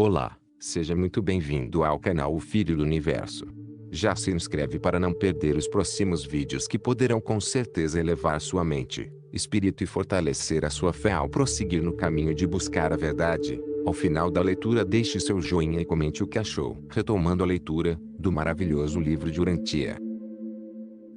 Olá, seja muito bem-vindo ao canal O Filho do Universo. Já se inscreve para não perder os próximos vídeos que poderão com certeza elevar sua mente, espírito e fortalecer a sua fé ao prosseguir no caminho de buscar a verdade. Ao final da leitura deixe seu joinha e comente o que achou. Retomando a leitura, do maravilhoso livro de Urantia.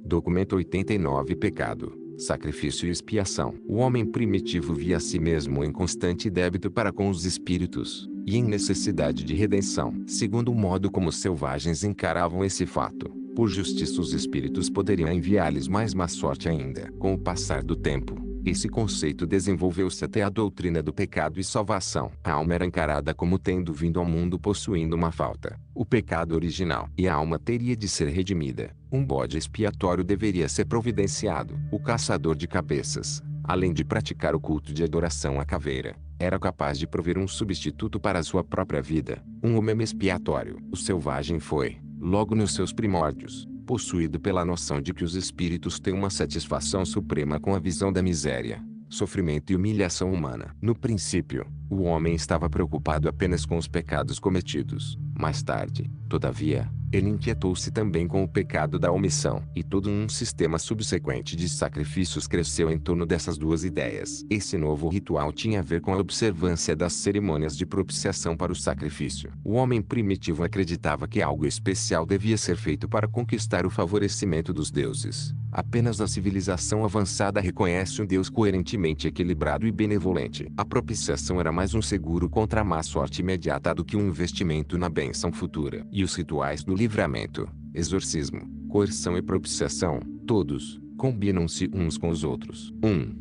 Documento 89 Pecado, Sacrifício e Expiação. O homem primitivo via a si mesmo em constante débito para com os espíritos, e em necessidade de redenção. Segundo o modo como os selvagens encaravam esse fato, por justiça os espíritos poderiam enviar-lhes mais má sorte ainda. Com o passar do tempo, esse conceito desenvolveu-se até a doutrina do pecado e salvação. A alma era encarada como tendo vindo ao mundo possuindo uma falta, o pecado original, e a alma teria de ser redimida. Um bode expiatório deveria ser providenciado. O caçador de cabeças, além de praticar o culto de adoração à caveira, era capaz de prover um substituto para a sua própria vida, um homem expiatório. O selvagem foi, logo nos seus primórdios, possuído pela noção de que os espíritos têm uma satisfação suprema com a visão da miséria, sofrimento e humilhação humana. No princípio, o homem estava preocupado apenas com os pecados cometidos. Mais tarde, todavia, ele inquietou-se também com o pecado da omissão. E todo um sistema subsequente de sacrifícios cresceu em torno dessas duas ideias. Esse novo ritual tinha a ver com a observância das cerimônias de propiciação para o sacrifício. O homem primitivo acreditava que algo especial devia ser feito para conquistar o favorecimento dos deuses. Apenas a civilização avançada reconhece um Deus coerentemente equilibrado e benevolente. A propiciação era mais um seguro contra a má sorte imediata do que um investimento na bênção futura. E os rituais do livramento, exorcismo, coerção e propiciação, todos, combinam-se uns com os outros. 1.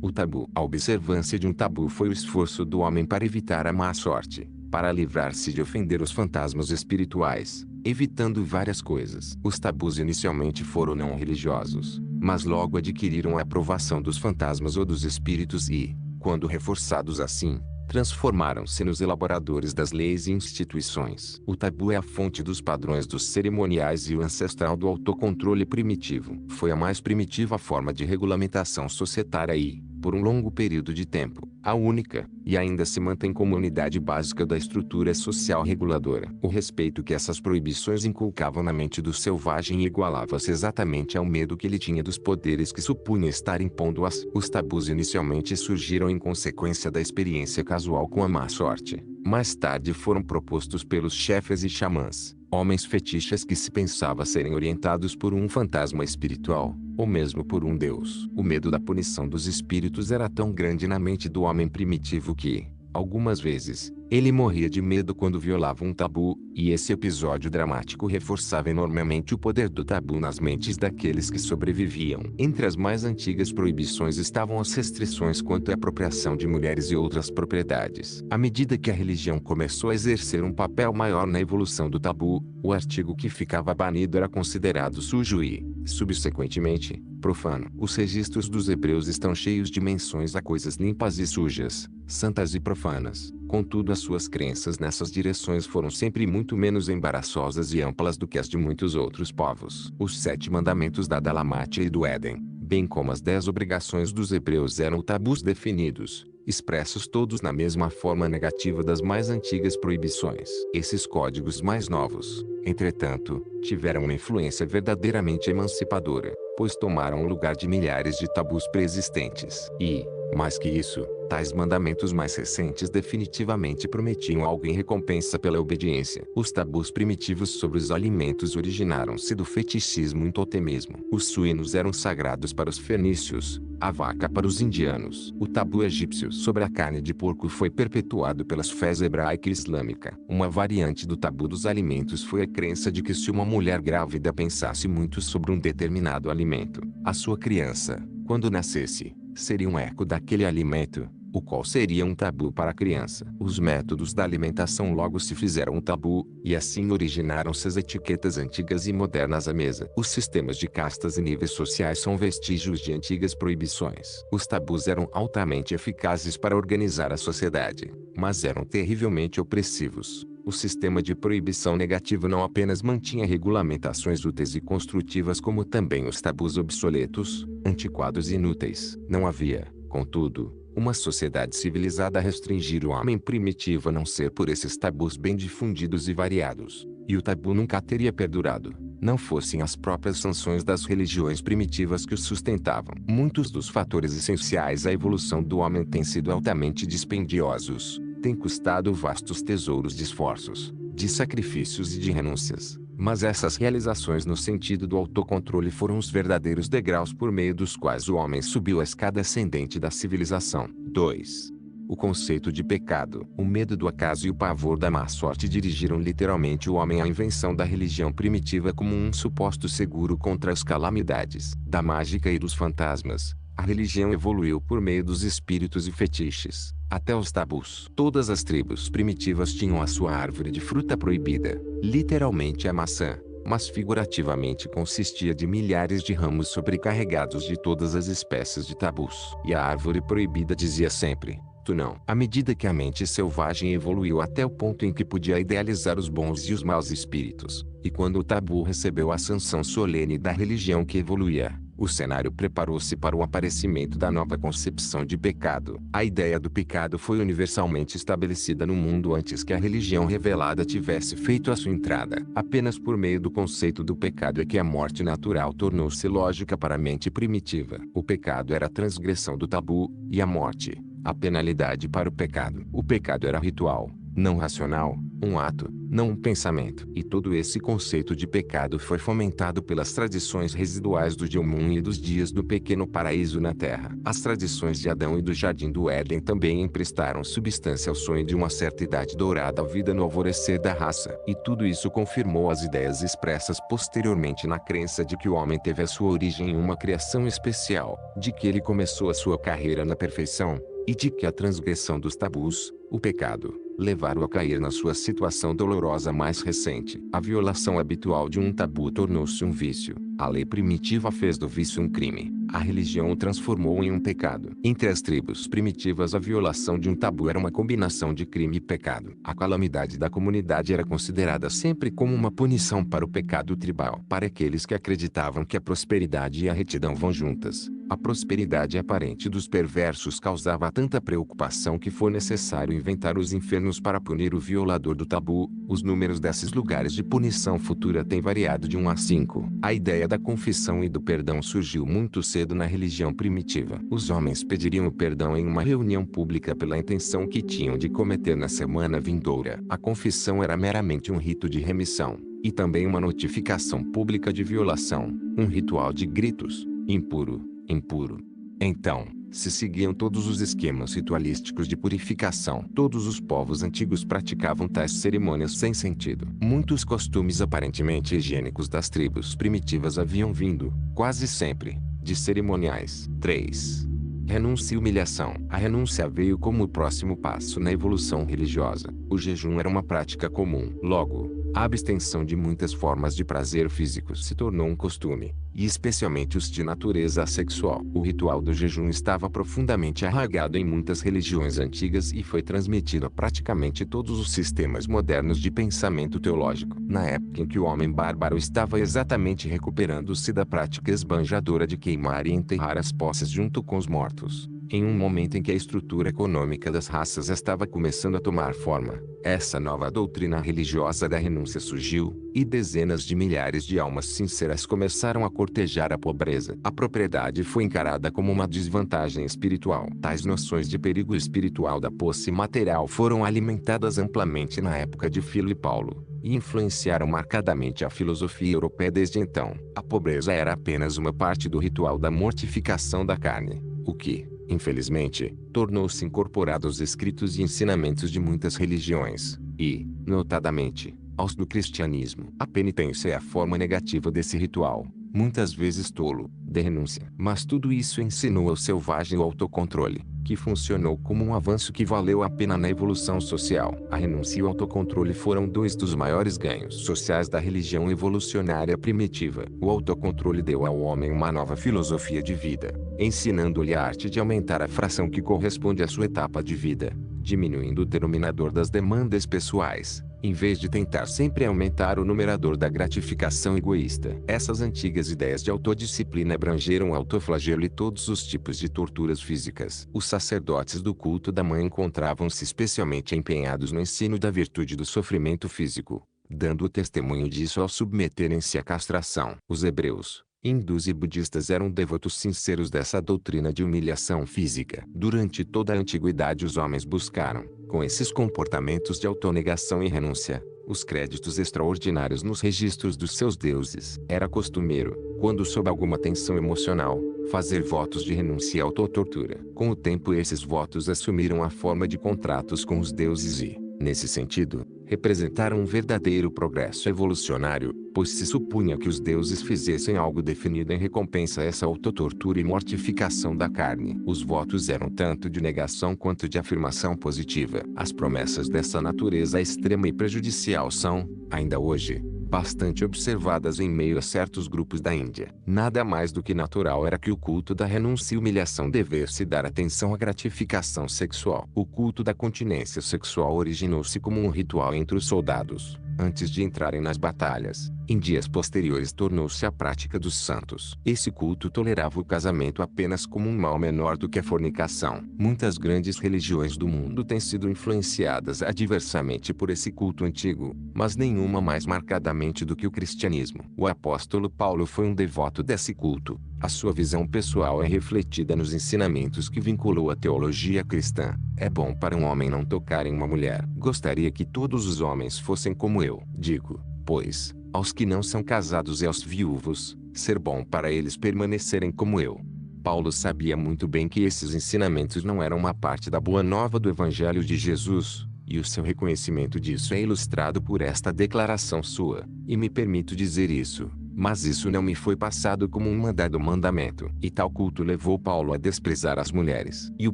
O tabu. A observância de um tabu foi o esforço do homem para evitar a má sorte, para livrar-se de ofender os fantasmas espirituais, evitando várias coisas. Os tabus inicialmente foram não religiosos, mas logo adquiriram a aprovação dos fantasmas ou dos espíritos e, quando reforçados assim, transformaram-se nos elaboradores das leis e instituições. O tabu é a fonte dos padrões dos cerimoniais e o ancestral do autocontrole primitivo. Foi a mais primitiva forma de regulamentação societária e, por um longo período de tempo, a única, e ainda se mantém como unidade básica da estrutura social reguladora. O respeito que essas proibições inculcavam na mente do selvagem igualava-se exatamente ao medo que ele tinha dos poderes que supunha estar impondo-as. Os tabus inicialmente surgiram em consequência da experiência casual com a má sorte. Mais tarde foram propostos pelos chefes e xamãs, homens fetiches que se pensava serem orientados por um fantasma espiritual, ou mesmo por um deus. O medo da punição dos espíritos era tão grande na mente do homem primitivo que, algumas vezes, ele morria de medo quando violava um tabu, e esse episódio dramático reforçava enormemente o poder do tabu nas mentes daqueles que sobreviviam. Entre as mais antigas proibições estavam as restrições quanto à apropriação de mulheres e outras propriedades. À medida que a religião começou a exercer um papel maior na evolução do tabu, o artigo que ficava banido era considerado sujo e, subsequentemente, profano. Os registros dos hebreus estão cheios de menções a coisas limpas e sujas, santas e profanas. Contudo, as suas crenças nessas direções foram sempre muito menos embaraçosas e amplas do que as de muitos outros povos. Os 7 mandamentos da Dalamátia e do Éden, bem como as 10 obrigações dos hebreus eram tabus definidos, expressos todos na mesma forma negativa das mais antigas proibições. Esses códigos mais novos, entretanto, tiveram uma influência verdadeiramente emancipadora, pois tomaram o lugar de milhares de tabus preexistentes. E, mais que isso, tais mandamentos mais recentes definitivamente prometiam algo em recompensa pela obediência. Os tabus primitivos sobre os alimentos originaram-se do fetichismo e totemismo. Os suínos eram sagrados para os fenícios, a vaca para os indianos. O tabu egípcio sobre a carne de porco foi perpetuado pelas fés hebraica e islâmica. Uma variante do tabu dos alimentos foi a crença de que se uma mulher grávida pensasse muito sobre um determinado alimento, a sua criança, quando nascesse, seria um eco daquele alimento, o qual seria um tabu para a criança. Os métodos da alimentação logo se fizeram um tabu, e assim originaram-se as etiquetas antigas e modernas à mesa. Os sistemas de castas e níveis sociais são vestígios de antigas proibições. Os tabus eram altamente eficazes para organizar a sociedade, mas eram terrivelmente opressivos. O sistema de proibição negativa não apenas mantinha regulamentações úteis e construtivas como também os tabus obsoletos, antiquados e inúteis. Não havia, contudo, Uma sociedade civilizada restringir o homem primitivo a não ser por esses tabus bem difundidos e variados. E o tabu nunca teria perdurado, não fossem as próprias sanções das religiões primitivas que o sustentavam. Muitos dos fatores essenciais à evolução do homem têm sido altamente dispendiosos, têm custado vastos tesouros de esforços, de sacrifícios e de renúncias. Mas essas realizações no sentido do autocontrole foram os verdadeiros degraus por meio dos quais o homem subiu a escada ascendente da civilização. 2. O conceito de pecado, o medo do acaso e o pavor da má sorte dirigiram literalmente o homem à invenção da religião primitiva como um suposto seguro contra as calamidades, da mágica e dos fantasmas. A religião evoluiu por meio dos espíritos e fetiches, até os tabus. Todas as tribos primitivas tinham a sua árvore de fruta proibida, literalmente a maçã, mas figurativamente consistia de milhares de ramos sobrecarregados de todas as espécies de tabus. E a árvore proibida dizia sempre: tu não. À medida que a mente selvagem evoluiu até o ponto em que podia idealizar os bons e os maus espíritos, e quando o tabu recebeu a sanção solene da religião que evoluía, o cenário preparou-se para o aparecimento da nova concepção de pecado. A ideia do pecado foi universalmente estabelecida no mundo antes que a religião revelada tivesse feito a sua entrada. Apenas por meio do conceito do pecado é que a morte natural tornou-se lógica para a mente primitiva. O pecado era a transgressão do tabu, e a morte, a penalidade para o pecado. O pecado era ritual, não racional, um ato, não um pensamento. E todo esse conceito de pecado foi fomentado pelas tradições residuais do Dilmun e dos dias do pequeno paraíso na Terra. As tradições de Adão e do Jardim do Éden também emprestaram substância ao sonho de uma certa idade dourada à vida no alvorecer da raça. E tudo isso confirmou as ideias expressas posteriormente na crença de que o homem teve a sua origem em uma criação especial, de que ele começou a sua carreira na perfeição, e de que a transgressão dos tabus, o pecado, levaram a cair na sua situação dolorosa mais recente. A violação habitual de um tabu tornou-se um vício. A lei primitiva fez do vício um crime. A religião o transformou em um pecado. Entre as tribos primitivas, a violação de um tabu era uma combinação de crime e pecado. A calamidade da comunidade era considerada sempre como uma punição para o pecado tribal. Para aqueles que acreditavam que a prosperidade e a retidão vão juntas, a prosperidade aparente dos perversos causava tanta preocupação que foi necessário inventar os infernos para punir o violador do tabu. Os números desses lugares de punição futura têm variado de 1 a 5. A ideia da confissão e do perdão surgiu muito cedo na religião primitiva. Os homens pediriam o perdão em uma reunião pública pela intenção que tinham de cometer na semana vindoura. A confissão era meramente um rito de remissão, e também uma notificação pública de violação, um ritual de gritos: impuro, impuro. Então, se seguiam todos os esquemas ritualísticos de purificação. Todos os povos antigos praticavam tais cerimônias sem sentido. Muitos costumes aparentemente higiênicos das tribos primitivas haviam vindo, quase sempre, de cerimoniais. 3. Renúncia e humilhação. A renúncia veio como o próximo passo na evolução religiosa. O jejum era uma prática comum. Logo, a abstenção de muitas formas de prazer físico se tornou um costume, e especialmente os de natureza sexual. O ritual do jejum estava profundamente arraigado em muitas religiões antigas e foi transmitido a praticamente todos os sistemas modernos de pensamento teológico. Na época em que o homem bárbaro estava exatamente recuperando-se da prática esbanjadora de queimar e enterrar as posses junto com os mortos, em um momento em que a estrutura econômica das raças estava começando a tomar forma, essa nova doutrina religiosa da renúncia surgiu, e dezenas de milhares de almas sinceras começaram a cortejar a pobreza. A propriedade foi encarada como uma desvantagem espiritual. Tais noções de perigo espiritual da posse material foram alimentadas amplamente na época de Filo e Paulo, e influenciaram marcadamente a filosofia europeia desde então. A pobreza era apenas uma parte do ritual da mortificação da carne, o que, infelizmente, tornou-se incorporado aos escritos e ensinamentos de muitas religiões, e, notadamente, aos do cristianismo. A penitência é a forma negativa desse ritual, muitas vezes tolo, de renúncia. Mas tudo isso ensinou ao selvagem o autocontrole, que funcionou como um avanço que valeu a pena na evolução social. A renúncia e o autocontrole foram dois dos maiores ganhos sociais da religião evolucionária primitiva. O autocontrole deu ao homem uma nova filosofia de vida, ensinando-lhe a arte de aumentar a fração que corresponde à sua etapa de vida, diminuindo o denominador das demandas pessoais, em vez de tentar sempre aumentar o numerador da gratificação egoísta. Essas antigas ideias de autodisciplina abrangeram o autoflagelo e todos os tipos de torturas físicas. Os sacerdotes do culto da mãe encontravam-se especialmente empenhados no ensino da virtude do sofrimento físico, dando o testemunho disso ao submeterem-se à castração. Os hebreus, hindus e budistas eram devotos sinceros dessa doutrina de humilhação física. Durante toda a antiguidade os homens buscaram, com esses comportamentos de autonegação e renúncia, os créditos extraordinários nos registros dos seus deuses. Era costumeiro, quando sob alguma tensão emocional, fazer votos de renúncia e autotortura. Com o tempo esses votos assumiram a forma de contratos com os deuses e, nesse sentido, representaram um verdadeiro progresso evolucionário, pois se supunha que os deuses fizessem algo definido em recompensa a essa autotortura e mortificação da carne. Os votos eram tanto de negação quanto de afirmação positiva. As promessas dessa natureza extrema e prejudicial são, ainda hoje, bastante observadas em meio a certos grupos da Índia. Nada mais do que natural era que o culto da renúncia e humilhação devesse dar atenção à gratificação sexual. O culto da continência sexual originou-se como um ritual entre os soldados, antes de entrarem nas batalhas. Em dias posteriores tornou-se a prática dos santos. Esse culto tolerava o casamento apenas como um mal menor do que a fornicação. Muitas grandes religiões do mundo têm sido influenciadas adversamente por esse culto antigo, mas nenhuma mais marcadamente do que o cristianismo. O apóstolo Paulo foi um devoto desse culto. A sua visão pessoal é refletida nos ensinamentos que vinculou à teologia cristã. É bom para um homem não tocar em uma mulher. Gostaria que todos os homens fossem como eu. Digo, pois, aos que não são casados e aos viúvos, ser bom para eles permanecerem como eu. Paulo sabia muito bem que esses ensinamentos não eram uma parte da boa nova do Evangelho de Jesus, e o seu reconhecimento disso é ilustrado por esta declaração sua, e me permito dizer isso, mas isso não me foi passado como um mandamento. E tal culto levou Paulo a desprezar as mulheres. E o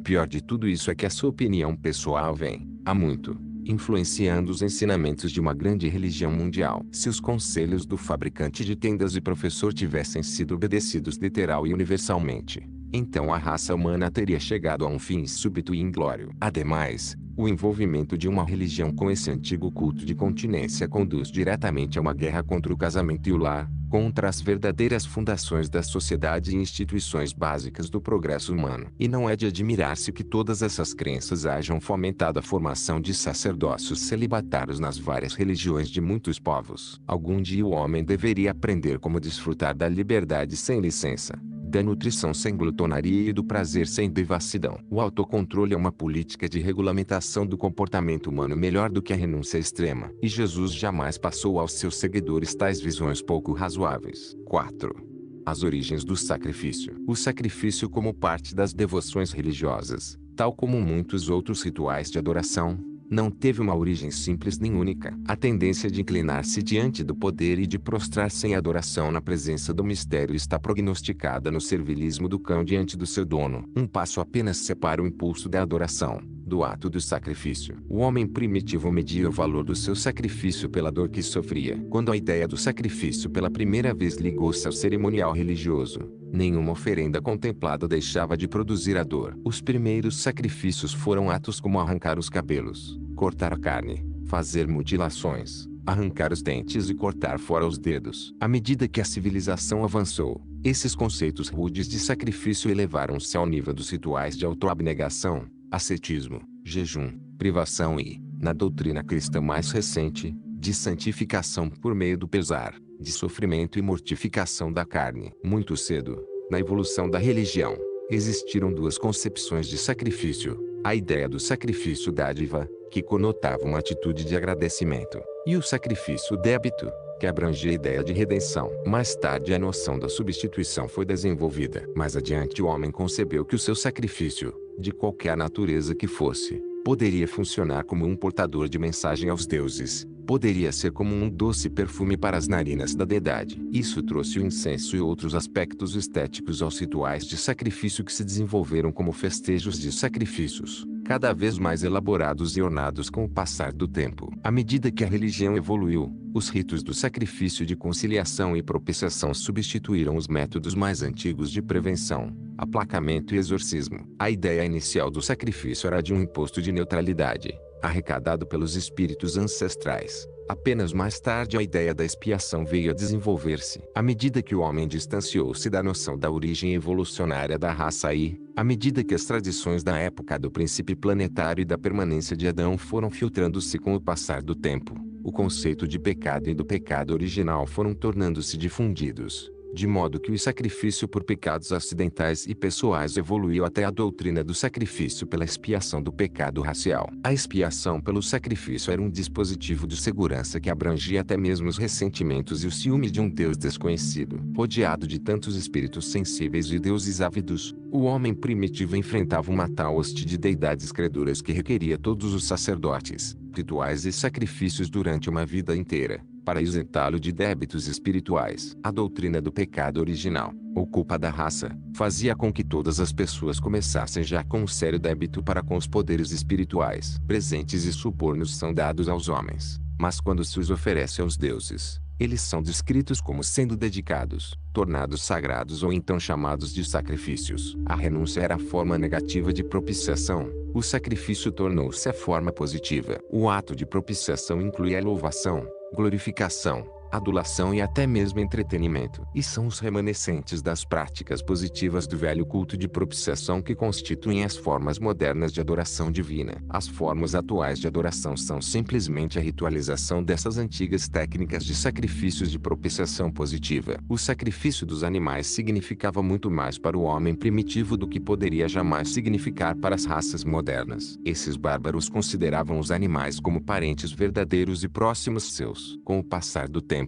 pior de tudo isso é que a sua opinião pessoal vem, há muito, influenciando os ensinamentos de uma grande religião mundial. Se os conselhos do fabricante de tendas e professor tivessem sido obedecidos literal e universalmente, então a raça humana teria chegado a um fim súbito e inglório. Ademais, o envolvimento de uma religião com esse antigo culto de continência conduz diretamente a uma guerra contra o casamento e o lar, contra as verdadeiras fundações da sociedade e instituições básicas do progresso humano. E não é de admirar-se que todas essas crenças hajam fomentado a formação de sacerdócios celibatários nas várias religiões de muitos povos. Algum dia o homem deveria aprender como desfrutar da liberdade sem licença, da nutrição sem glutonaria e do prazer sem devassidão. O autocontrole é uma política de regulamentação do comportamento humano melhor do que a renúncia extrema. E Jesus jamais passou aos seus seguidores tais visões pouco razoáveis. 4. As origens do sacrifício. O sacrifício como parte das devoções religiosas, tal como muitos outros rituais de adoração, não teve uma origem simples nem única. A tendência de inclinar-se diante do poder e de prostrar-se em adoração na presença do mistério está prognosticada no servilismo do cão diante do seu dono. Um passo apenas separa o impulso da adoração do ato do sacrifício. O homem primitivo media o valor do seu sacrifício pela dor que sofria. Quando a ideia do sacrifício pela primeira vez ligou-se ao cerimonial religioso, nenhuma oferenda contemplada deixava de produzir a dor. Os primeiros sacrifícios foram atos como arrancar os cabelos, cortar a carne, fazer mutilações, arrancar os dentes e cortar fora os dedos. À medida que a civilização avançou, esses conceitos rudes de sacrifício elevaram-se ao nível dos rituais de autoabnegação, ascetismo, jejum, privação e, na doutrina cristã mais recente, de santificação por meio do pesar, de sofrimento e mortificação da carne. Muito cedo, na evolução da religião, existiram duas concepções de sacrifício: a ideia do sacrifício dádiva, que conotava uma atitude de agradecimento, e o sacrifício débito, que abrangia a ideia de redenção. Mais tarde a noção da substituição foi desenvolvida. Mais adiante o homem concebeu que o seu sacrifício, de qualquer natureza que fosse, poderia funcionar como um portador de mensagem aos deuses, poderia ser como um doce perfume para as narinas da deidade. Isso trouxe o incenso e outros aspectos estéticos aos rituais de sacrifício que se desenvolveram como festejos de sacrifícios, cada vez mais elaborados e ornados com o passar do tempo. À medida que a religião evoluiu, os ritos do sacrifício de conciliação e propiciação substituíram os métodos mais antigos de prevenção, aplacamento e exorcismo. A ideia inicial do sacrifício era de um imposto de neutralidade, arrecadado pelos espíritos ancestrais. Apenas mais tarde a ideia da expiação veio a desenvolver-se. À medida que o homem distanciou-se da noção da origem evolucionária da raça e, à medida que as tradições da época do princípio planetário e da permanência de Adão foram filtrando-se com o passar do tempo, o conceito de pecado e do pecado original foram tornando-se difundidos, de modo que o sacrifício por pecados acidentais e pessoais evoluiu até a doutrina do sacrifício pela expiação do pecado racial. A expiação pelo sacrifício era um dispositivo de segurança que abrangia até mesmo os ressentimentos e o ciúme de um Deus desconhecido. Rodeado de tantos espíritos sensíveis e deuses ávidos, o homem primitivo enfrentava uma tal hoste de deidades creduras que requeria todos os sacerdotes, rituais e sacrifícios durante uma vida inteira, para isentá-lo de débitos espirituais. A doutrina do pecado original, ou culpa da raça, fazia com que todas as pessoas começassem já com um sério débito para com os poderes espirituais. Presentes e subornos são dados aos homens, mas quando se os oferece aos deuses, eles são descritos como sendo dedicados, tornados sagrados ou então chamados de sacrifícios. A renúncia era a forma negativa de propiciação. O sacrifício tornou-se a forma positiva. O ato de propiciação inclui a louvação, glorificação, adulação e até mesmo entretenimento. E são os remanescentes das práticas positivas do velho culto de propiciação que constituem as formas modernas de adoração divina. As formas atuais de adoração são simplesmente a ritualização dessas antigas técnicas de sacrifícios de propiciação positiva. O sacrifício dos animais significava muito mais para o homem primitivo do que poderia jamais significar para as raças modernas. Esses bárbaros consideravam os animais como parentes verdadeiros e próximos seus. Com o passar do tempo,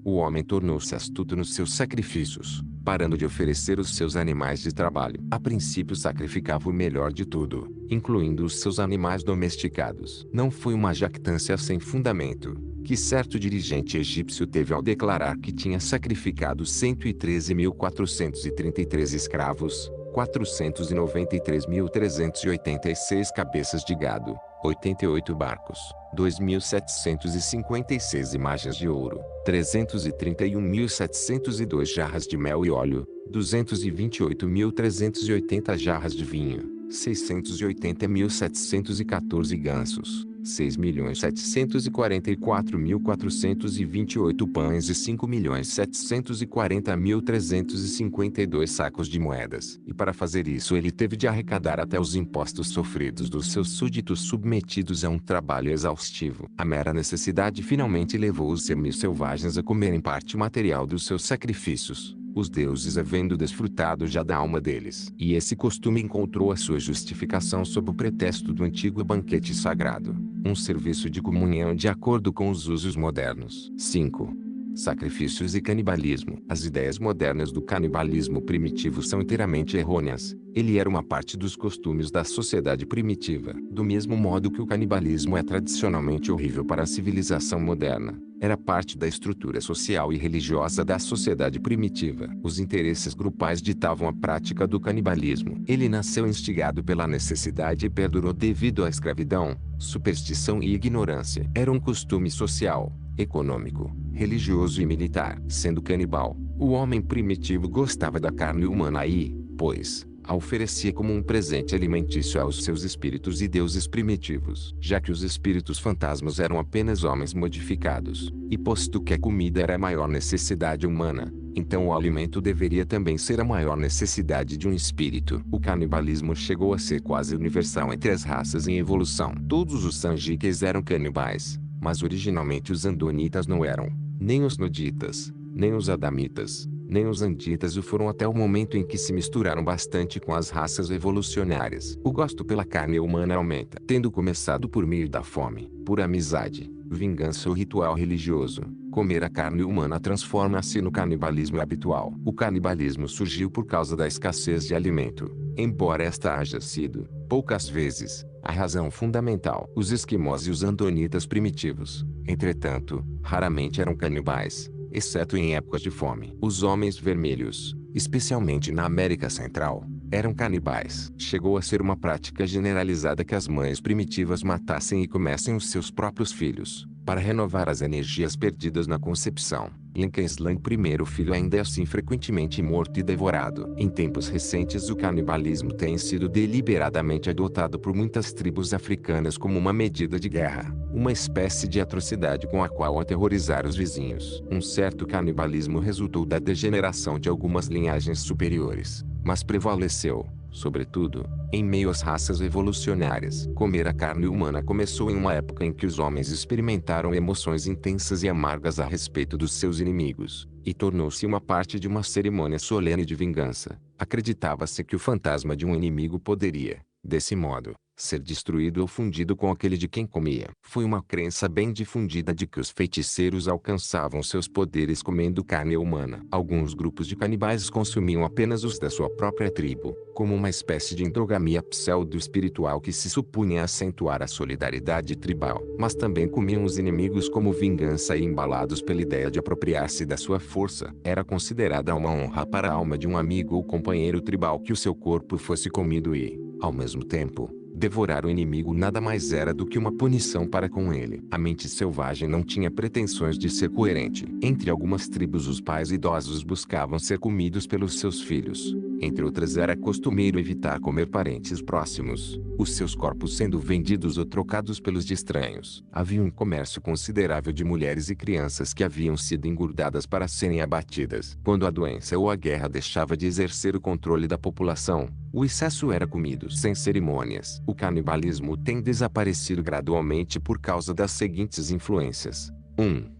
o homem tornou-se astuto nos seus sacrifícios, parando de oferecer os seus animais de trabalho. A princípio sacrificava o melhor de tudo, incluindo os seus animais domesticados. Não foi uma jactância sem fundamento que certo dirigente egípcio teve ao declarar que tinha sacrificado 113.433 escravos, 493.386 cabeças de gado, 88 barcos, 2.756 imagens de ouro, 331.702 jarras de mel e óleo, 228.380 jarras de vinho, 680.714 gansos, 6.744.428 pães e 5.740.352 sacos de moedas. E para fazer isso ele teve de arrecadar até os impostos sofridos dos seus súditos submetidos a um trabalho exaustivo. A mera necessidade finalmente levou os semi-selvagens a comerem parte material dos seus sacrifícios, os deuses havendo desfrutado já da alma deles. E esse costume encontrou a sua justificação sob o pretexto do antigo banquete sagrado, um serviço de comunhão de acordo com os usos modernos. 5. Sacrifícios e canibalismo. As ideias modernas do canibalismo primitivo são inteiramente errôneas. Ele era uma parte dos costumes da sociedade primitiva. Do mesmo modo que o canibalismo é tradicionalmente horrível para a civilização moderna, era parte da estrutura social e religiosa da sociedade primitiva. Os interesses grupais ditavam a prática do canibalismo. Ele nasceu instigado pela necessidade e perdurou devido à escravidão, superstição e ignorância. Era um costume social, econômico, religioso e militar. Sendo canibal, o homem primitivo gostava da carne humana e, pois, a oferecia como um presente alimentício aos seus espíritos e deuses primitivos. Já que os espíritos fantasmas eram apenas homens modificados, e posto que a comida era a maior necessidade humana, então o alimento deveria também ser a maior necessidade de um espírito. O canibalismo chegou a ser quase universal entre as raças em evolução. Todos os Sanjiques eram canibais, mas originalmente os Andonitas não eram, nem os Nuditas, nem os Adamitas, nem os Anditas o foram até o momento em que se misturaram bastante com as raças evolucionárias. O gosto pela carne humana aumenta, tendo começado por meio da fome, por amizade, vingança ou ritual religioso. Comer a carne humana transforma-se no canibalismo habitual. O canibalismo surgiu por causa da escassez de alimento, embora esta haja sido, poucas vezes, a razão fundamental. Os esquimós e os andonitas primitivos, entretanto, raramente eram canibais, exceto em épocas de fome. Os homens vermelhos, especialmente na América Central, eram canibais. Chegou a ser uma prática generalizada que as mães primitivas matassem e comessem os seus próprios filhos, Para renovar as energias perdidas na concepção, Lincoln primeiro filho ainda é assim frequentemente morto e devorado. Em tempos recentes o canibalismo tem sido deliberadamente adotado por muitas tribos africanas como uma medida de guerra, uma espécie de atrocidade com a qual aterrorizar os vizinhos. Um certo canibalismo resultou da degeneração de algumas linhagens superiores, mas prevaleceu, sobretudo, em meio às raças evolucionárias. Comer a carne humana começou em uma época em que os homens experimentaram emoções intensas e amargas a respeito dos seus inimigos, e tornou-se uma parte de uma cerimônia solene de vingança. Acreditava-se que o fantasma de um inimigo poderia, desse modo, ser destruído ou fundido com aquele de quem comia. Foi uma crença bem difundida de que os feiticeiros alcançavam seus poderes comendo carne humana. Alguns grupos de canibais consumiam apenas os da sua própria tribo, como uma espécie de endogamia pseudo-espiritual que se supunha acentuar a solidariedade tribal. Mas também comiam os inimigos como vingança e embalados pela ideia de apropriar-se da sua força. Era considerada uma honra para a alma de um amigo ou companheiro tribal que o seu corpo fosse comido e, ao mesmo tempo, devorar o inimigo nada mais era do que uma punição para com ele. A mente selvagem não tinha pretensões de ser coerente. Entre algumas tribos os pais idosos buscavam ser comidos pelos seus filhos. Entre outras era costumeiro evitar comer parentes próximos, os seus corpos sendo vendidos ou trocados pelos de estranhos. Havia um comércio considerável de mulheres e crianças que haviam sido engordadas para serem abatidas. Quando a doença ou a guerra deixava de exercer o controle da população, o excesso era comido sem cerimônias. O canibalismo tem desaparecido gradualmente por causa das seguintes influências. 1.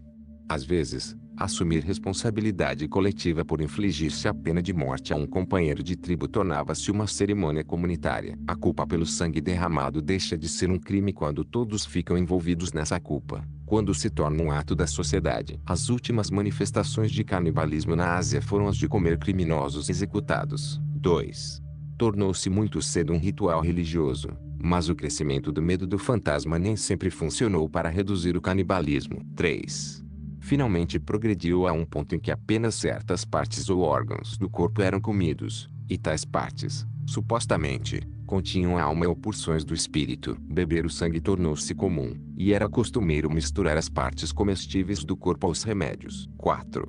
Às vezes, assumir responsabilidade coletiva por infligir-se a pena de morte a um companheiro de tribo tornava-se uma cerimônia comunitária. A culpa pelo sangue derramado deixa de ser um crime quando todos ficam envolvidos nessa culpa, quando se torna um ato da sociedade. As últimas manifestações de canibalismo na Ásia foram as de comer criminosos executados. 2. Tornou-se muito cedo um ritual religioso, mas o crescimento do medo do fantasma nem sempre funcionou para reduzir o canibalismo. 3. Finalmente progrediu a um ponto em que apenas certas partes ou órgãos do corpo eram comidos, e tais partes, supostamente, continham a alma ou porções do espírito. Beber o sangue tornou-se comum, e era costumeiro misturar as partes comestíveis do corpo aos remédios. 4.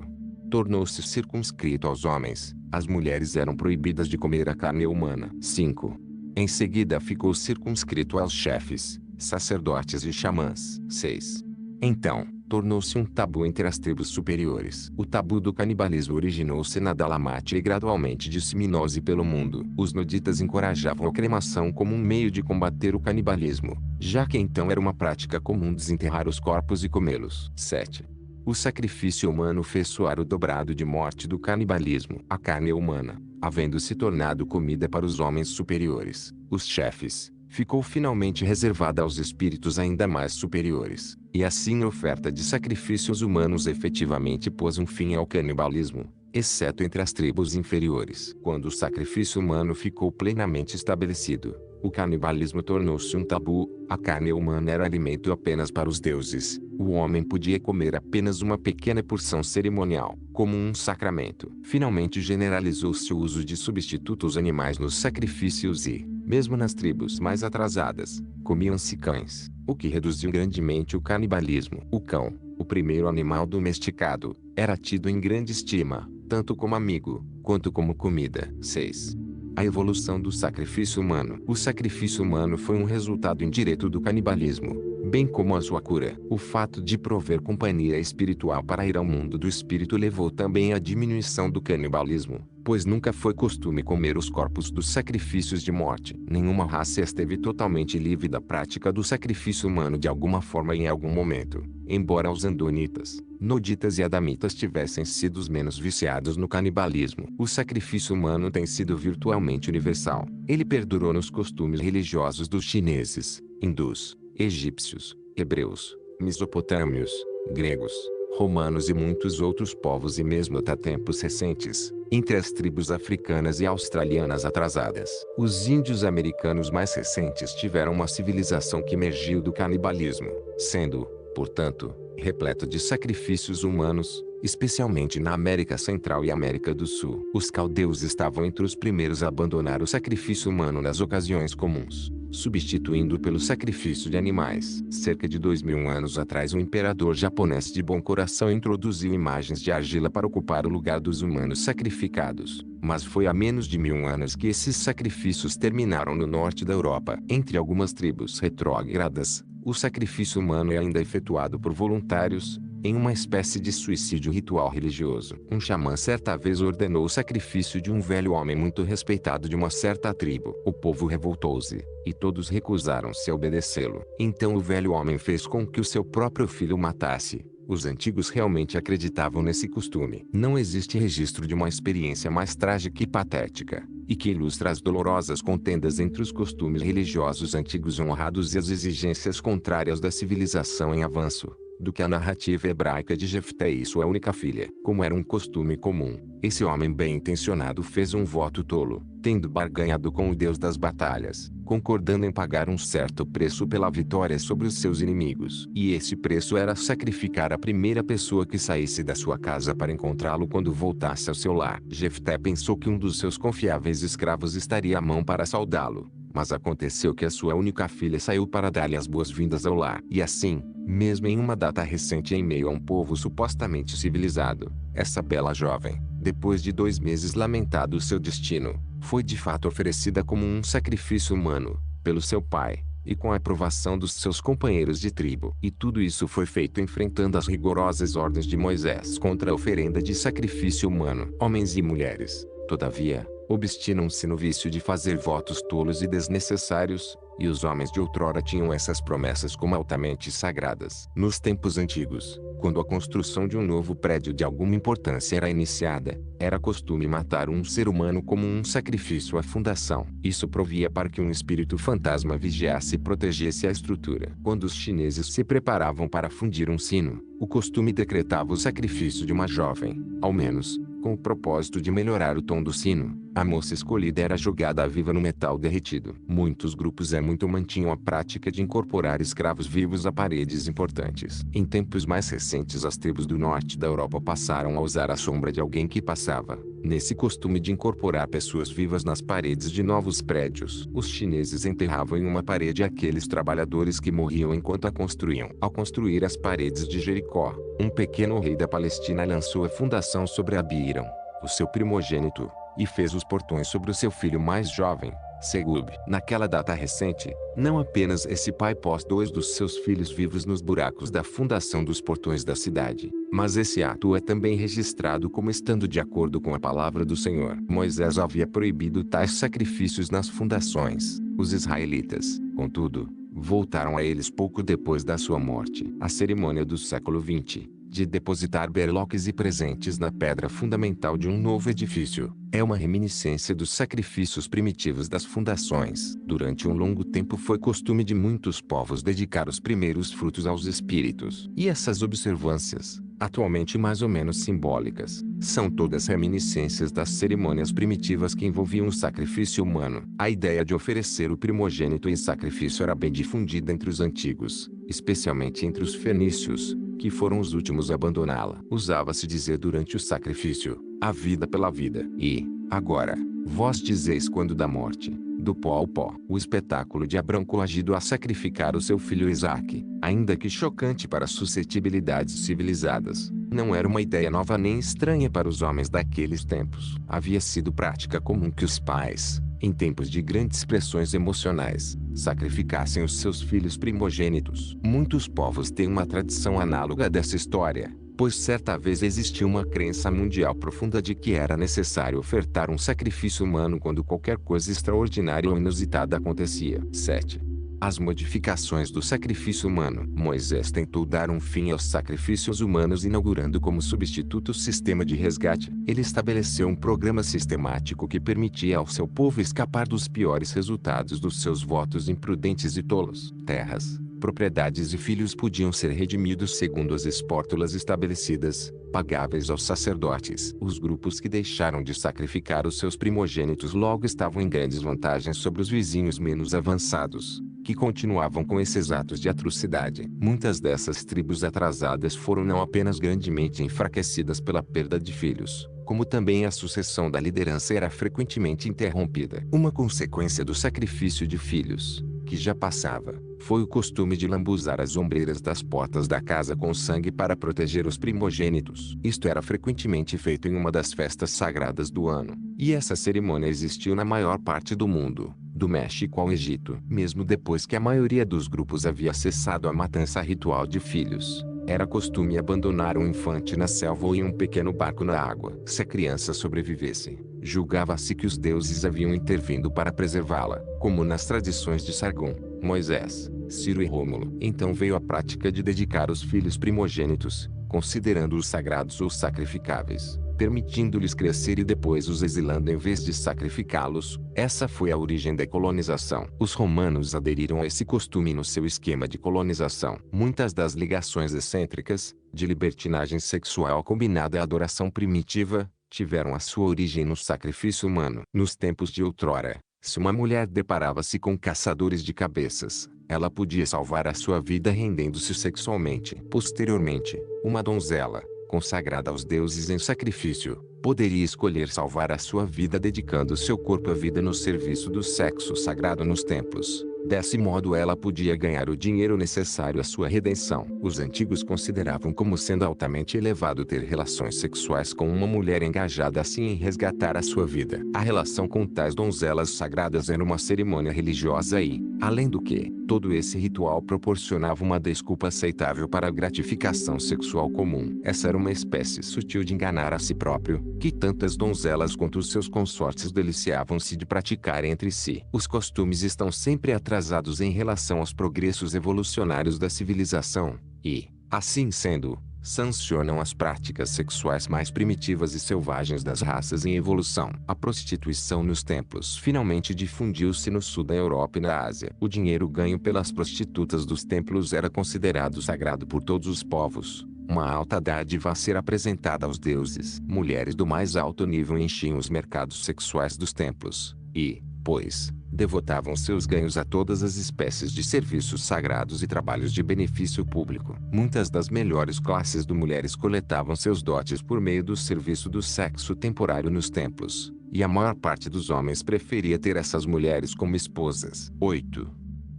Tornou-se circunscrito aos homens, as mulheres eram proibidas de comer a carne humana. 5. Em seguida ficou circunscrito aos chefes, sacerdotes e xamãs. 6. Então, tornou-se um tabu entre as tribos superiores. O tabu do canibalismo originou-se na Dalamátia e gradualmente disseminou-se pelo mundo. Os nuditas encorajavam a cremação como um meio de combater o canibalismo, já que então era uma prática comum desenterrar os corpos e comê-los. 7. O sacrifício humano fez soar o dobrado de morte do canibalismo. A carne humana, havendo se tornado comida para os homens superiores, os chefes, ficou finalmente reservada aos espíritos ainda mais superiores. E assim a oferta de sacrifícios humanos efetivamente pôs um fim ao canibalismo, exceto entre as tribos inferiores. Quando o sacrifício humano ficou plenamente estabelecido, o canibalismo tornou-se um tabu. A carne humana era alimento apenas para os deuses. O homem podia comer apenas uma pequena porção cerimonial, como um sacramento. Finalmente generalizou-se o uso de substitutos animais nos sacrifícios e, mesmo nas tribos mais atrasadas, comiam-se cães, o que reduziu grandemente o canibalismo. O cão, o primeiro animal domesticado, era tido em grande estima, tanto como amigo, quanto como comida. 6. A evolução do sacrifício humano. O sacrifício humano foi um resultado indireto do canibalismo, bem como a sua cura. O fato de prover companhia espiritual para ir ao mundo do espírito levou também à diminuição do canibalismo, pois nunca foi costume comer os corpos dos sacrifícios de morte. Nenhuma raça esteve totalmente livre da prática do sacrifício humano de alguma forma em algum momento, embora os andonitas, noditas e adamitas tivessem sido os menos viciados no canibalismo. O sacrifício humano tem sido virtualmente universal. Ele perdurou nos costumes religiosos dos chineses, hindus, egípcios, hebreus, mesopotâmios, gregos, romanos e muitos outros povos e mesmo até tempos recentes, entre as tribos africanas e australianas atrasadas. Os índios americanos mais recentes tiveram uma civilização que emergiu do canibalismo, sendo, portanto, repleta de sacrifícios humanos, especialmente na América Central e América do Sul. Os caldeus estavam entre os primeiros a abandonar o sacrifício humano nas ocasiões comuns. substituindo pelo sacrifício de animais. Cerca de 2000 anos atrás, um imperador japonês de bom coração introduziu imagens de argila para ocupar o lugar dos humanos sacrificados. Mas foi há menos de 1000 anos que esses sacrifícios terminaram no norte da Europa. Entre algumas tribos retrógradas, o sacrifício humano é ainda efetuado por voluntários, em uma espécie de suicídio ritual religioso. Um xamã certa vez ordenou o sacrifício de um velho homem muito respeitado de uma certa tribo. O povo revoltou-se, e todos recusaram-se a obedecê-lo. Então o velho homem fez com que o seu próprio filho o matasse. Os antigos realmente acreditavam nesse costume. Não existe registro de uma experiência mais trágica e patética, e que ilustra as dolorosas contendas entre os costumes religiosos antigos honrados e as exigências contrárias da civilização em avanço, do que a narrativa hebraica de Jefté e sua única filha. Como era um costume comum, esse homem bem-intencionado fez um voto tolo, tendo barganhado com o Deus das batalhas, concordando em pagar um certo preço pela vitória sobre os seus inimigos. E esse preço era sacrificar a primeira pessoa que saísse da sua casa para encontrá-lo quando voltasse ao seu lar. Jefté pensou que um dos seus confiáveis escravos estaria à mão para saudá-lo, mas aconteceu que a sua única filha saiu para dar-lhe as boas-vindas ao lar. E assim, mesmo em uma data recente em meio a um povo supostamente civilizado, essa bela jovem, depois de 2 meses lamentado seu destino, foi de fato oferecida como um sacrifício humano, pelo seu pai, e com a aprovação dos seus companheiros de tribo. E tudo isso foi feito enfrentando as rigorosas ordens de Moisés contra a oferenda de sacrifício humano. Homens e mulheres, todavia, obstinam-se no vício de fazer votos tolos e desnecessários, e os homens de outrora tinham essas promessas como altamente sagradas. Nos tempos antigos, quando a construção de um novo prédio de alguma importância era iniciada, era costume matar um ser humano como um sacrifício à fundação. Isso provia para que um espírito fantasma vigiasse e protegesse a estrutura. Quando os chineses se preparavam para fundir um sino, o costume decretava o sacrifício de uma jovem, ao menos, com o propósito de melhorar o tom do sino. A moça escolhida era jogada viva no metal derretido. Muitos grupos muito mantinham a prática de incorporar escravos vivos a paredes importantes. Em tempos mais recentes, as tribos do norte da Europa passaram a usar a sombra de alguém que passava, nesse costume de incorporar pessoas vivas nas paredes de novos prédios. Os chineses enterravam em uma parede aqueles trabalhadores que morriam enquanto a construíam. Ao construir as paredes de Jericó, um pequeno rei da Palestina lançou a fundação sobre Abiram, o seu primogênito, e fez os portões sobre o seu filho mais jovem, Segub. Naquela data recente, não apenas esse pai pôs 2 dos seus filhos vivos nos buracos da fundação dos portões da cidade, mas esse ato é também registrado como estando de acordo com a palavra do Senhor. Moisés havia proibido tais sacrifícios nas fundações. Os israelitas, contudo, voltaram a eles pouco depois da sua morte. A cerimônia do século XX, de depositar berloques e presentes na pedra fundamental de um novo edifício, é uma reminiscência dos sacrifícios primitivos das fundações. Durante um longo tempo foi costume de muitos povos dedicar os primeiros frutos aos espíritos. E essas observâncias, atualmente mais ou menos simbólicas, são todas reminiscências das cerimônias primitivas que envolviam o sacrifício humano. A ideia de oferecer o primogênito em sacrifício era bem difundida entre os antigos, especialmente entre os fenícios, que foram os últimos a abandoná-la. Usava-se dizer durante o sacrifício, a vida pela vida. E, agora, vós dizeis quando da morte, do pó ao pó. O espetáculo de Abrão coagido a sacrificar o seu filho Isaque, ainda que chocante para suscetibilidades civilizadas, não era uma ideia nova nem estranha para os homens daqueles tempos. Havia sido prática comum que os pais, em tempos de grandes pressões emocionais, sacrificassem os seus filhos primogênitos. Muitos povos têm uma tradição análoga dessa história, pois certa vez existiu uma crença mundial profunda de que era necessário ofertar um sacrifício humano quando qualquer coisa extraordinária ou inusitada acontecia. 7. As modificações do sacrifício humano. Moisés tentou dar um fim aos sacrifícios humanos inaugurando como substituto o sistema de resgate. Ele estabeleceu um programa sistemático que permitia ao seu povo escapar dos piores resultados dos seus votos imprudentes e tolos. Terras, propriedades e filhos podiam ser redimidos segundo as espórtulas estabelecidas, pagáveis aos sacerdotes. Os grupos que deixaram de sacrificar os seus primogênitos logo estavam em grandes vantagens sobre os vizinhos menos avançados, que continuavam com esses atos de atrocidade. Muitas dessas tribos atrasadas foram não apenas grandemente enfraquecidas pela perda de filhos, como também a sucessão da liderança era frequentemente interrompida. Uma consequência do sacrifício de filhos, que já passava, foi o costume de lambuzar as ombreiras das portas da casa com sangue para proteger os primogênitos. Isto era frequentemente feito em uma das festas sagradas do ano, e essa cerimônia existiu na maior parte do mundo, do México ao Egito. Mesmo depois que a maioria dos grupos havia cessado a matança ritual de filhos, era costume abandonar um infante na selva ou em um pequeno barco na água. Se a criança sobrevivesse, julgava-se que os deuses haviam intervindo para preservá-la, como nas tradições de Sargon, Moisés, Ciro e Rômulo. Então veio a prática de dedicar os filhos primogênitos, considerando-os sagrados ou sacrificáveis, permitindo-lhes crescer e depois os exilando em vez de sacrificá-los. Essa foi a origem da colonização. Os romanos aderiram a esse costume no seu esquema de colonização. Muitas das ligações excêntricas, de libertinagem sexual combinada à adoração primitiva, tiveram a sua origem no sacrifício humano. Nos tempos de outrora, se uma mulher deparava-se com caçadores de cabeças, ela podia salvar a sua vida rendendo-se sexualmente. Posteriormente, uma donzela, consagrada aos deuses em sacrifício, poderia escolher salvar a sua vida dedicando seu corpo à vida no serviço do sexo sagrado nos templos. Desse modo ela podia ganhar o dinheiro necessário à sua redenção. Os antigos consideravam como sendo altamente elevado ter relações sexuais com uma mulher engajada assim em resgatar a sua vida. A relação com tais donzelas sagradas era uma cerimônia religiosa e, além do que, todo esse ritual proporcionava uma desculpa aceitável para a gratificação sexual comum. Essa era uma espécie sutil de enganar a si próprio, que tanto as donzelas quanto os seus consortes deliciavam-se de praticar entre si. Os costumes estão sempre atrasados em relação aos progressos evolucionários da civilização, e, assim sendo, sancionam as práticas sexuais mais primitivas e selvagens das raças em evolução. A prostituição nos templos finalmente difundiu-se no sul da Europa e na Ásia. O dinheiro ganho pelas prostitutas dos templos era considerado sagrado por todos os povos, uma alta dádiva a ser apresentada aos deuses. Mulheres do mais alto nível enchiam os mercados sexuais dos templos, e, pois, devotavam seus ganhos a todas as espécies de serviços sagrados e trabalhos de benefício público. Muitas das melhores classes de mulheres coletavam seus dotes por meio do serviço do sexo temporário nos templos, e a maior parte dos homens preferia ter essas mulheres como esposas. 8.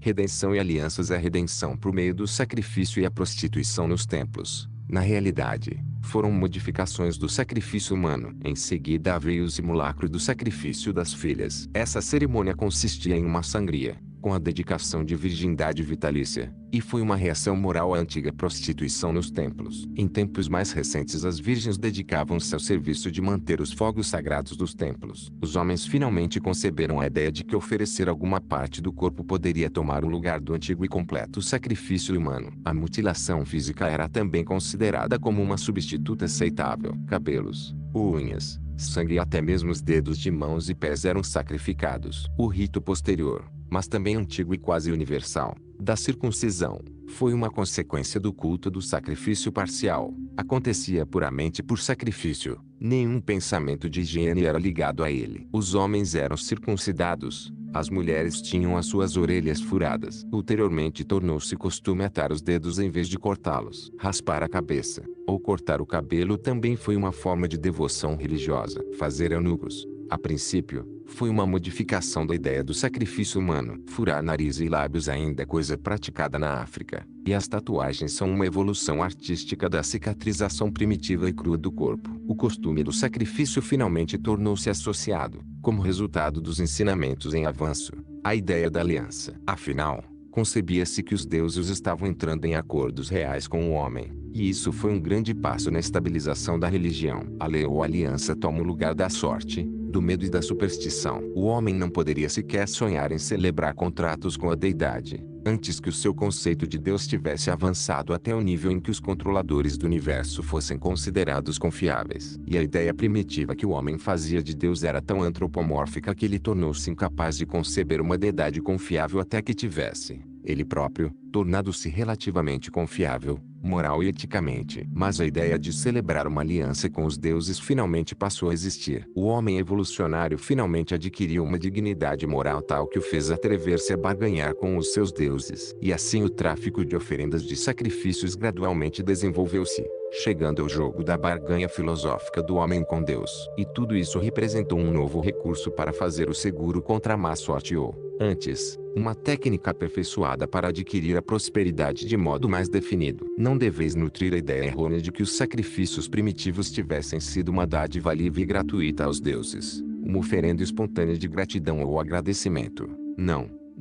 Redenção e alianças. A redenção por meio do sacrifício e a prostituição nos templos, na realidade, foram modificações do sacrifício humano. Em seguida veio o simulacro do sacrifício das filhas. Essa cerimônia consistia em uma sangria, com a dedicação de virgindade vitalícia, e foi uma reação moral à antiga prostituição nos templos. Em tempos mais recentes as virgens dedicavam-se ao serviço de manter os fogos sagrados dos templos. Os homens finalmente conceberam a ideia de que oferecer alguma parte do corpo poderia tomar o lugar do antigo e completo sacrifício humano. A mutilação física era também considerada como uma substituta aceitável. Cabelos, unhas, sangue e até mesmo os dedos de mãos e pés eram sacrificados. O rito posterior, mas também antigo e quase universal, da circuncisão, foi uma consequência do culto do sacrifício parcial. Acontecia puramente por sacrifício, nenhum pensamento de higiene era ligado a ele. Os homens eram circuncidados, as mulheres tinham as suas orelhas furadas. Ulteriormente tornou-se costume atar os dedos em vez de cortá-los. Raspar a cabeça, ou cortar o cabelo também foi uma forma de devoção religiosa. Fazer eunucos, a princípio, foi uma modificação da ideia do sacrifício humano. Furar nariz e lábios ainda é coisa praticada na África, e as tatuagens são uma evolução artística da cicatrização primitiva e crua do corpo. O costume do sacrifício finalmente tornou-se associado, como resultado dos ensinamentos em avanço, à ideia da aliança. Afinal, concebia-se que os deuses estavam entrando em acordos reais com o homem, e isso foi um grande passo na estabilização da religião. A lei ou aliança toma o lugar da sorte, do medo e da superstição. O homem não poderia sequer sonhar em celebrar contratos com a deidade, antes que o seu conceito de Deus tivesse avançado até o nível em que os controladores do universo fossem considerados confiáveis. E a ideia primitiva que o homem fazia de Deus era tão antropomórfica que ele tornou-se incapaz de conceber uma deidade confiável até que tivesse, ele próprio, tornado-se relativamente confiável, moral e eticamente. Mas a ideia de celebrar uma aliança com os deuses finalmente passou a existir. O homem evolucionário finalmente adquiriu uma dignidade moral tal que o fez atrever-se a barganhar com os seus deuses. E assim o tráfico de oferendas de sacrifícios gradualmente desenvolveu-se. chegando ao jogo da barganha filosófica do homem com Deus. E tudo isso representou um novo recurso para fazer o seguro contra a má sorte ou, antes, uma técnica aperfeiçoada para adquirir a prosperidade de modo mais definido. Não deveis nutrir a ideia errônea de que os sacrifícios primitivos tivessem sido uma dádiva livre e gratuita aos deuses, uma oferenda espontânea de gratidão ou agradecimento.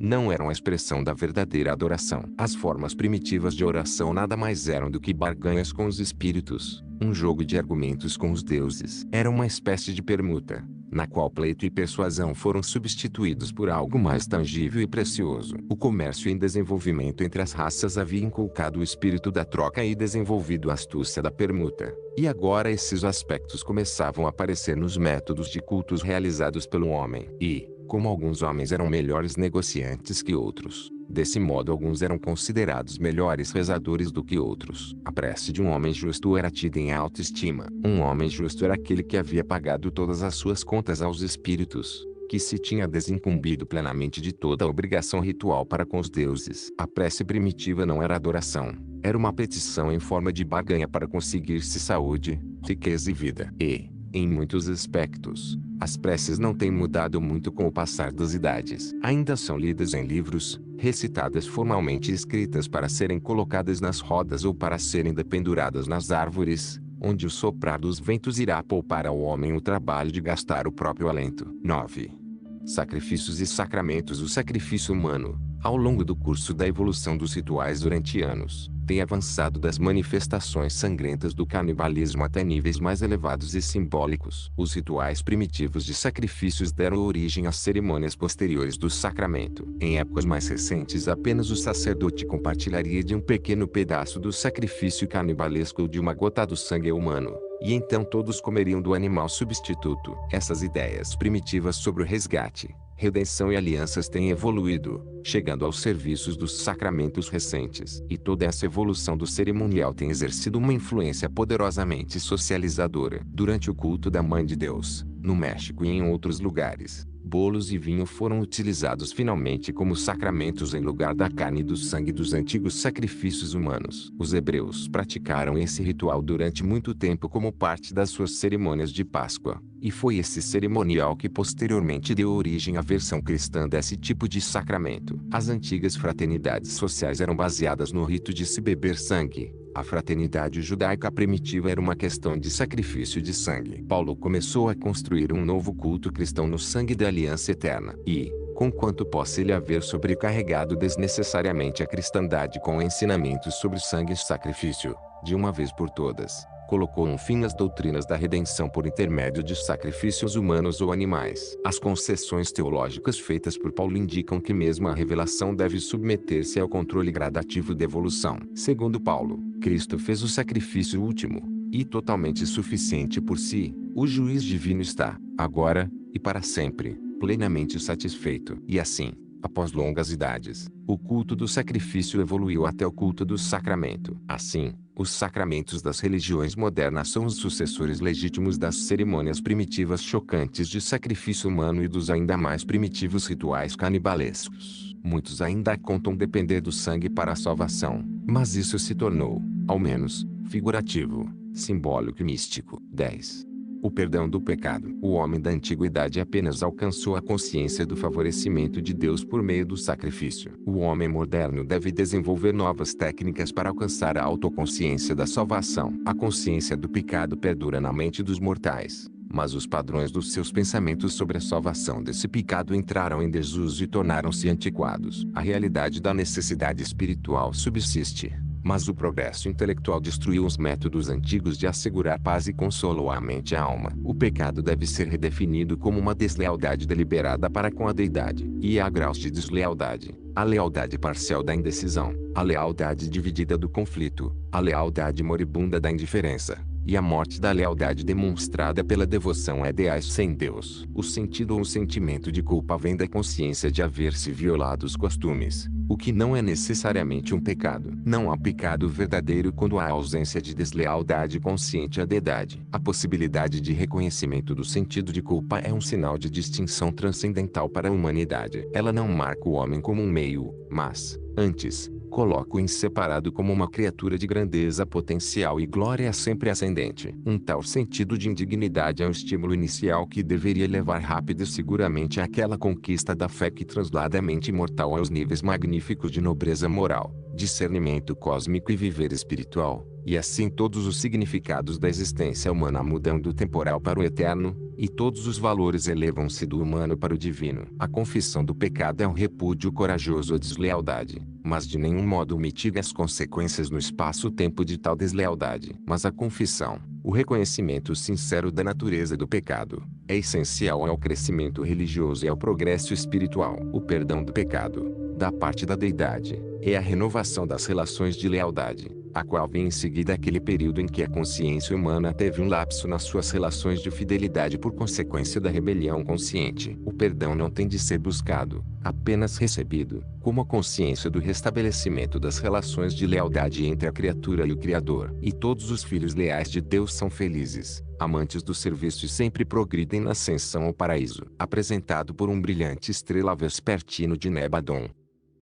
Não eram a expressão da verdadeira adoração. As formas primitivas de oração nada mais eram do que barganhas com os espíritos, um jogo de argumentos com os deuses. Era uma espécie de permuta, na qual pleito e persuasão foram substituídos por algo mais tangível e precioso. O comércio em desenvolvimento entre as raças havia inculcado o espírito da troca e desenvolvido a astúcia da permuta. E agora esses aspectos começavam a aparecer nos métodos de cultos realizados pelo homem. E, como alguns homens eram melhores negociantes que outros, desse modo alguns eram considerados melhores rezadores do que outros. A prece de um homem justo era tida em alta estima. Um homem justo era aquele que havia pagado todas as suas contas aos espíritos, que se tinha desincumbido plenamente de toda a obrigação ritual para com os deuses. A prece primitiva não era adoração, era uma petição em forma de barganha para conseguir-se saúde, riqueza e vida. E, em muitos aspectos, as preces não têm mudado muito com o passar das idades. Ainda são lidas em livros, recitadas formalmente e escritas para serem colocadas nas rodas ou para serem dependuradas nas árvores, onde o soprar dos ventos irá poupar ao homem o trabalho de gastar o próprio alento. 9. Sacrifícios e sacramentos. O sacrifício humano, ao longo do curso da evolução dos rituais durante anos, tem avançado das manifestações sangrentas do canibalismo até níveis mais elevados e simbólicos. Os rituais primitivos de sacrifícios deram origem às cerimônias posteriores do sacramento. Em épocas mais recentes, apenas o sacerdote compartilharia de um pequeno pedaço do sacrifício canibalesco ou de uma gota do sangue humano, e então todos comeriam do animal substituto. Essas ideias primitivas sobre o resgate, redenção e alianças têm evoluído, chegando aos serviços dos sacramentos recentes. E toda essa evolução do cerimonial tem exercido uma influência poderosamente socializadora. Durante o culto da Mãe de Deus, no México e em outros lugares, bolos e vinho foram utilizados finalmente como sacramentos em lugar da carne e do sangue dos antigos sacrifícios humanos. Os hebreus praticaram esse ritual durante muito tempo como parte das suas cerimônias de Páscoa, e foi esse cerimonial que posteriormente deu origem à versão cristã desse tipo de sacramento. As antigas fraternidades sociais eram baseadas no rito de se beber sangue. A fraternidade judaica primitiva era uma questão de sacrifício de sangue. Paulo começou a construir um novo culto cristão no sangue da aliança eterna. E, conquanto possa ele haver sobrecarregado desnecessariamente a cristandade com ensinamentos sobre sangue e sacrifício, de uma vez por todas, colocou um fim às doutrinas da redenção por intermédio de sacrifícios humanos ou animais. As concessões teológicas feitas por Paulo indicam que mesmo a revelação deve submeter-se ao controle gradativo da evolução. Segundo Paulo, Cristo fez o sacrifício último, e totalmente suficiente por si. O juiz divino está, agora, e para sempre, plenamente satisfeito. E assim, após longas idades, o culto do sacrifício evoluiu até o culto do sacramento. Assim, os sacramentos das religiões modernas são os sucessores legítimos das cerimônias primitivas chocantes de sacrifício humano e dos ainda mais primitivos rituais canibalescos. Muitos ainda contam depender do sangue para a salvação, mas isso se tornou, ao menos, figurativo, simbólico e místico. 10. O perdão do pecado. O homem da antiguidade apenas alcançou a consciência do favorecimento de Deus por meio do sacrifício. O homem moderno deve desenvolver novas técnicas para alcançar a autoconsciência da salvação. A consciência do pecado perdura na mente dos mortais, mas os padrões dos seus pensamentos sobre a salvação desse pecado entraram em desuso e tornaram-se antiquados. A realidade da necessidade espiritual subsiste, mas o progresso intelectual destruiu os métodos antigos de assegurar paz e consolo à mente e à alma. O pecado deve ser redefinido como uma deslealdade deliberada para com a deidade. E há graus de deslealdade: a lealdade parcial da indecisão, a lealdade dividida do conflito, a lealdade moribunda da indiferença, e a morte da lealdade demonstrada pela devoção a ideais sem Deus. O sentido ou o sentimento de culpa vem da consciência de haver se violado os costumes, o que não é necessariamente um pecado. Não há pecado verdadeiro quando há ausência de deslealdade consciente à deidade. A possibilidade de reconhecimento do sentido de culpa é um sinal de distinção transcendental para a humanidade. Ela não marca o homem como um meio, mas, antes, Coloca-o em separado como uma criatura de grandeza potencial e glória sempre ascendente. Um tal sentido de indignidade é um estímulo inicial que deveria levar rápido e seguramente àquela conquista da fé que translada a mente imortal aos níveis magníficos de nobreza moral, discernimento cósmico e viver espiritual, e assim todos os significados da existência humana mudam do temporal para o eterno, e todos os valores elevam-se do humano para o divino. A confissão do pecado é um repúdio corajoso à deslealdade, mas de nenhum modo mitiga as consequências no espaço-tempo de tal deslealdade. Mas a confissão, o reconhecimento sincero da natureza do pecado, é essencial ao crescimento religioso e ao progresso espiritual. O perdão do pecado, da parte da deidade, é a renovação das relações de lealdade, a qual vem em seguida aquele período em que a consciência humana teve um lapso nas suas relações de fidelidade por consequência da rebelião consciente. O perdão não tem de ser buscado, apenas recebido, como a consciência do restabelecimento das relações de lealdade entre a criatura e o Criador. E todos os filhos leais de Deus são felizes, amantes do serviço e sempre progridem na ascensão ao paraíso. Apresentado por um brilhante estrela vespertino de Nebadon,